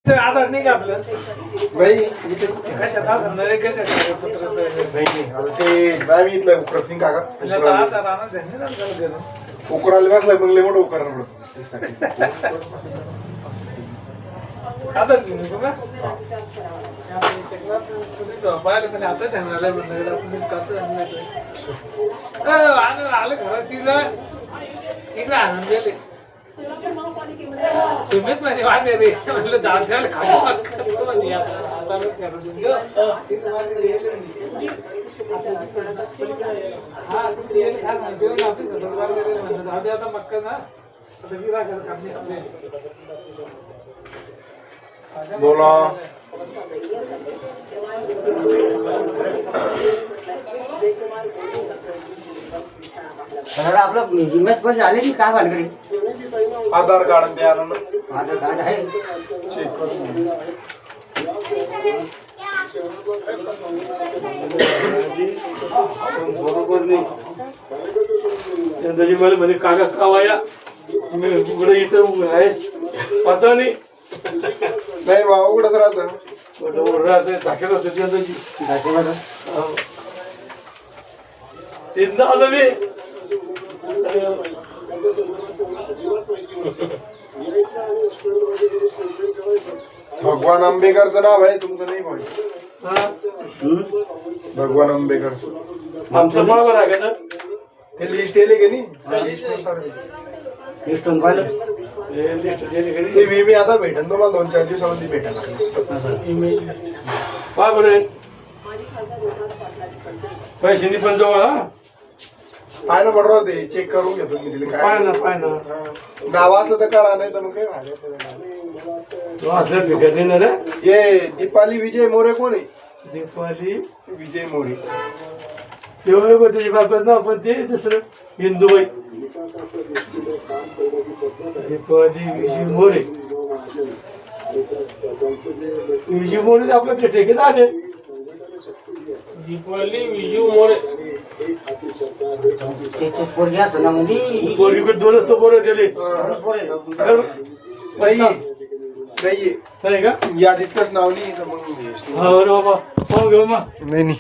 आधार नाही का आपलं बाई कशात असणार आहे कशात पत्र नाही आता ते बाय मी इथलं उकरत नाही काका आधार आणा त्यांनी ना त्याला उकरायला बसलाय मग लय मोठं उकरणार आधार घेऊन येतो का पाहिलं पण आता ध्यान आलंय म्हणलं आपण आलं घरात तिला इकडे आणून गेले सुमित माझे वाढले रे म्हणलं दाद झालं खाली आता मक्का ना बोला आपलं इमेज पण झाले की काय भानगडी आधार कार्ड द्या ना आधार कार्ड आहे चेक करून बरोबर नाही त्यांची मला म्हणे काका कावाया मी कुठे इथं आहेस पता नाही नाही बा उघडच राहतं राहते टाकेल होते त्यांची तिथं आलो मी भगवान आंबेकरचं नाव आहे तुमचं नाही भाई भगवान आंबेकरचं आमचं बरोबर आहे का ते लिस्ट येले की नाही लिस्ट ते विमे आता भेटेल तुम्हाला 2-4 दिवसामध्ये भेटेल काय बरं पैसे नि पण जवळ हा पाय ना बरोबर ते चेक करून घेतो मी तिला पाय काय ना पाय ना नाव असलं तर करा नाही तर मग काय झालं असलं बिघड नाही ना रे ये दीपाली विजय मोरे कोण आहे दीपाली विजय मोरे तेव्हा बघ तुझी बाबत ना पण ते दुसरं हिंदूबाई दीपाली विजय मोरे विजय मोरे आपलं ते ठेकेत आले दीपाली विजू मोरे त्याचे पोरगी असं ना म्हणजे पोरगीकडे दोनच तो पोरं दिले नाहीये नाही का यादीतच नाव नाही तर मग हा बरं बाबा पाहू घेऊ मग नाही